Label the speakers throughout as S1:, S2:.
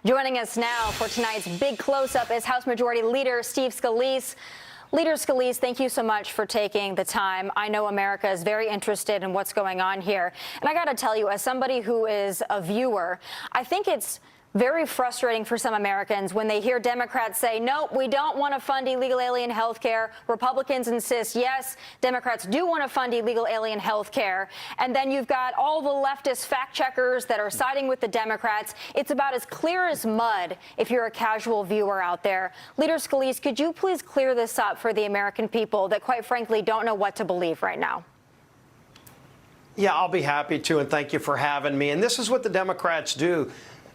S1: Joining us now for tonight's big close-up is House Majority Leader Steve Scalise. Leader Scalise, thank you so much for taking the time. I know America is very interested in what's going on here. And I got to tell you, as somebody who is a viewer, I think it's very frustrating for some Americans when they hear Democrats say, no, we don't want to fund illegal alien health care. Republicans insist, yes, Democrats do want to fund illegal alien health care. And then you've got all the leftist fact checkers that are siding with the Democrats. It's about as clear as mud if you're a casual viewer out there. Leader Scalise, could you please clear this up for the American people that, quite frankly, don't know what to believe right now?
S2: Yeah, I'll be happy to, and thank you for having me. And this is what the Democrats do.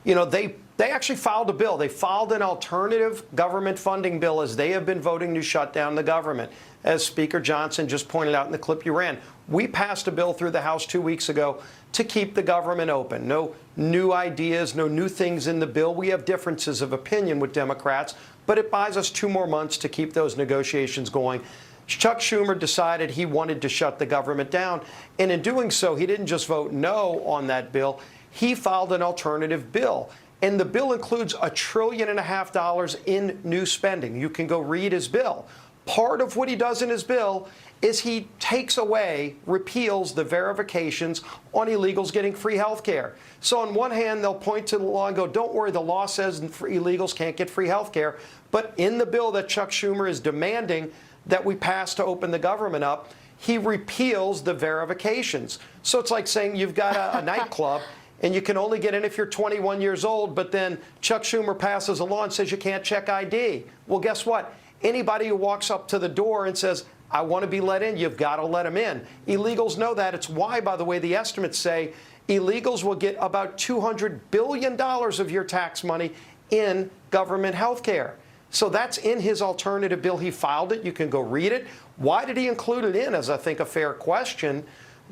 S2: You know, they actually filed a bill. They filed an alternative government funding bill as they have been voting to shut down the government. As Speaker Johnson just pointed out in the clip you ran, we passed a bill through the House 2 weeks ago to keep the government open. No new ideas, no new things in the bill. We have differences of opinion with Democrats, but it buys us 2 more months to keep those negotiations going. Chuck Schumer decided he wanted to shut the government down, and in doing so, he didn't just vote no on that bill. He filed an alternative bill, and the bill includes $1.5 trillion in new spending. You can go read his bill. Part of what he does in his bill is he takes away, repeals the verifications on illegals getting free health care. So on one hand, they'll point to the law and go, don't worry, the law says illegals can't get free health care. But in the bill that Chuck Schumer is demanding that we pass to open the government up, he repeals the verifications. So it's like saying you've got a nightclub and you can only get in if you're 21 years old, but then Chuck Schumer passes a law and says you can't check ID. Well, guess what? Anybody who walks up to the door and says, I want to be let in, you've got to let them in. Illegals know that. It's why, by the way, the estimates say illegals will get about $200 billion of your tax money in government health care. So that's in his alternative bill. He filed it. You can go read it. Why did he include it in, as I think a fair question?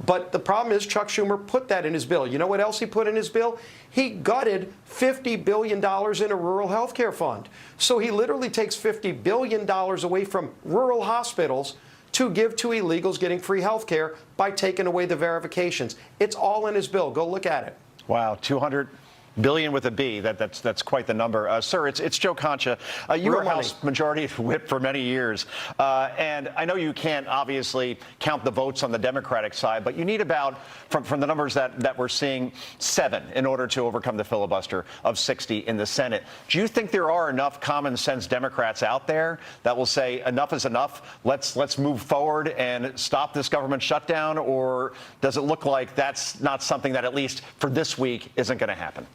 S2: But the problem is Chuck Schumer put that in his bill. You know what else he put in his bill? He gutted $50 billion in a rural health care fund. So he literally takes $50 billion away from rural hospitals to give to illegals getting free health care by taking away the verifications. It's all in his bill. Go look at it.
S3: Wow, 200 billion with a B. That's quite the number. Sir, it's Joe Concha. You were House Majority Whip for many years. And I know you can't obviously count the votes on the Democratic side, but you need about, from the numbers that we're seeing, 7 in order to overcome the filibuster of 60 in the Senate. Do you think there are enough common sense Democrats out there that will say enough is enough? Let's move forward and stop this government shutdown? Or does it look like that's not something that, at least for this week, isn't going to happen?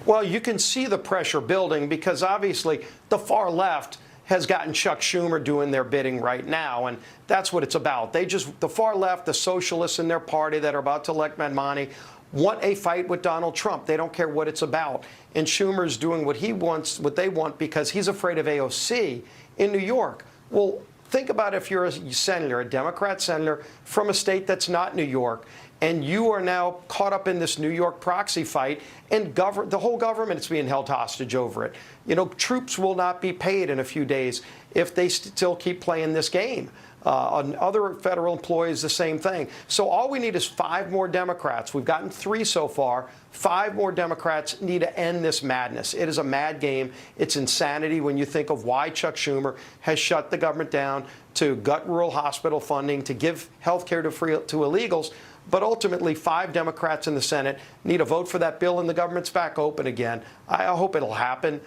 S2: Well, you can see the pressure building because obviously the far left has gotten Chuck Schumer doing their bidding right now, and that's what it's about. The far left, the socialists in their party that are about to elect Manmani, want a fight with Donald Trump. They don't care what it's about. And Schumer's doing what he wants, what they want, because he's afraid of AOC in New York. Well, think about if you're a senator, a Democrat senator from a state that's not New York, and you are now caught up in this New York proxy fight, and the whole government is being held hostage over it. You know, troops will not be paid in a few days if they still keep playing this game. On other federal employees, the same thing. So all we need is 5 more Democrats. We've gotten 3 so far. 5 more Democrats need to end this madness. It is a mad game. It's insanity when you think of why Chuck Schumer has shut the government down, to gut rural hospital funding, to give health care to illegals. But ultimately, 5 Democrats in the Senate need a vote for that bill, and the government's back open again. I hope it'll happen.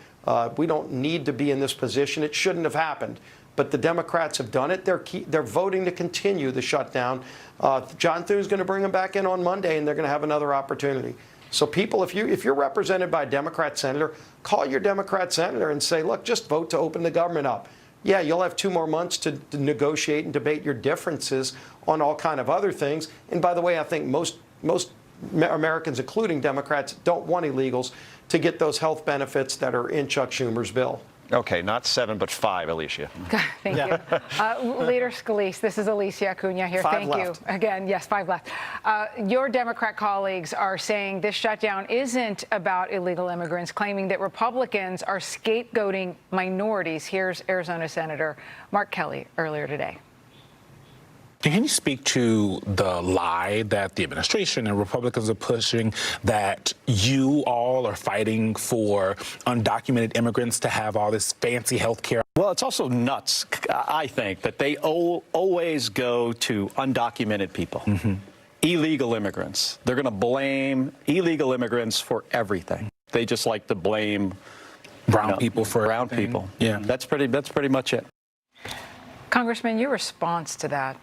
S2: We don't need to be in this position. It shouldn't have happened. But the Democrats have done it. They're voting to continue the shutdown. John Thune's going to bring them back in on Monday, and they're going to have another opportunity. So people, if you're represented by a Democrat senator, call your Democrat senator and say, look, just vote to open the government up. Yeah, you'll have 2 more months to negotiate and debate your differences on all kind of other things. And by the way, I think most Americans, including Democrats, don't want illegals to get those health benefits that are in Chuck Schumer's bill.
S3: Okay, not 7, but 5, Alicia.
S4: Thank you. Leader Scalise, this is Alicia Acuna here.
S2: 5
S4: Thank
S2: left.
S4: you. Again, yes, 5 left. Your Democrat colleagues are saying this shutdown isn't about illegal immigrants, claiming that Republicans are scapegoating minorities. Here's Arizona Senator Mark Kelly earlier today.
S5: Can you speak to the lie that the administration and Republicans are pushing, that you all are fighting for undocumented immigrants to have all this fancy health care?
S6: Well, it's also nuts, I think, that they always go to undocumented people, illegal immigrants. They're going to blame illegal immigrants for everything. They just like to blame
S5: Brown people for
S6: brown
S5: everything.
S6: people.
S5: Yeah.
S6: That's pretty much it.
S4: Congressman, your response to that?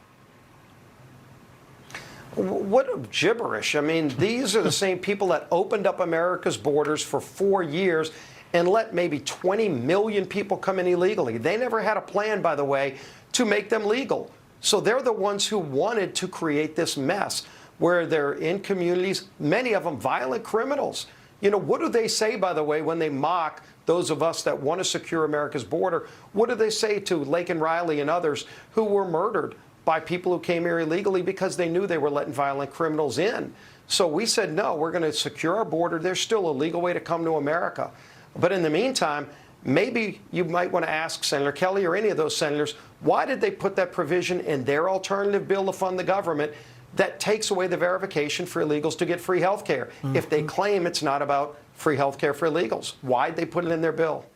S2: What gibberish. I mean, these are the same people that opened up America's borders for 4 years and let maybe 20 million people come in illegally. They never had a plan, by the way, to make them legal. So they're the ones who wanted to create this mess where they're in communities, many of them violent criminals. You know, what do they say, by the way, when they mock those of us that want to secure America's border? What do they say to Lake and Riley and others who were murdered by people who came here illegally because they knew they were letting violent criminals in? So we said, no, we're going to secure our border. There's still a legal way to come to America. But in the meantime, maybe you might want to ask Senator Kelly or any of those senators, why did they put that provision in their alternative bill to fund the government that takes away the verification for illegals to get free health care? If they claim it's not about free health care for illegals, why'd they put it in their bill?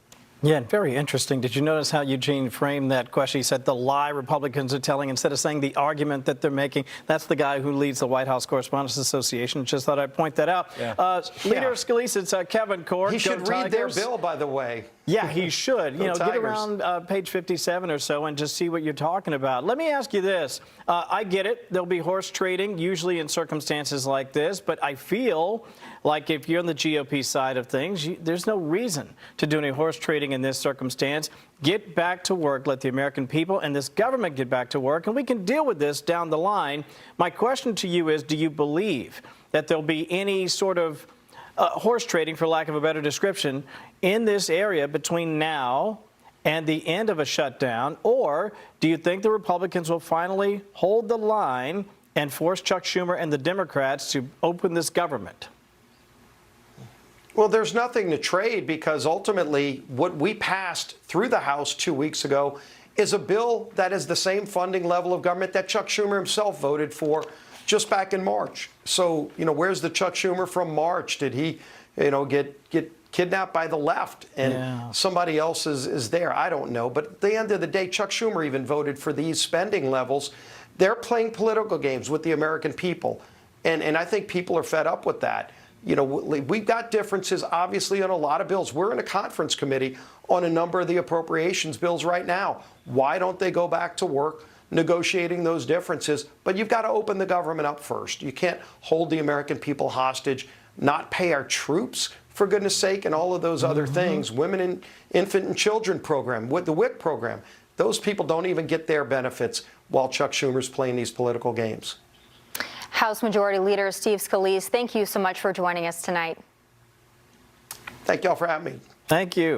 S7: Yeah, very interesting. Did you notice how Eugene framed that question? He said the lie Republicans are telling, instead of saying the argument that they're making. That's the guy who leads the White House Correspondents Association. Just thought I'd point that out.
S2: Yeah.
S7: Leader Scalise, it's Kevin Court.
S2: He should read their bill, by the way.
S7: Yeah, he should. You know,
S2: Tigers.
S7: get around page 57 or so and just see what you're talking about. Let me ask you this. I get it. There'll be horse trading, usually in circumstances like this, but I feel like if you're on the GOP side of things, there's no reason to do any horse trading in this circumstance. Get back to work. Let the American people and this government get back to work, and we can deal with this down the line. My question to you is, do you believe that there'll be any sort of horse trading, for lack of a better description, in this area between now and the end of a shutdown? Or do you think the Republicans will finally hold the line and force Chuck Schumer and the Democrats to open this government?
S2: Well, there's nothing to trade, because ultimately what we passed through the House 2 weeks ago is a bill that is the same funding level of government that Chuck Schumer himself voted for just back in March. So, you know, where's the Chuck Schumer from March? Did he, you know, get kidnapped by the left and somebody else is there? I don't know. But at the end of the day, Chuck Schumer even voted for these spending levels. They're playing political games with the American people. And I think people are fed up with that. You know, we've got differences, obviously, on a lot of bills. We're in a conference committee on a number of the appropriations bills right now. Why don't they go back to work negotiating those differences? But you've got to open the government up first. You can't hold the American people hostage, not pay our troops, for goodness sake, and all of those other things. Women and infant and children program, with the WIC program. Those people don't even get their benefits while Chuck Schumer's playing these political games.
S1: House Majority Leader Steve Scalise, thank you so much for joining us tonight.
S2: Thank y'all for having me.
S7: Thank you.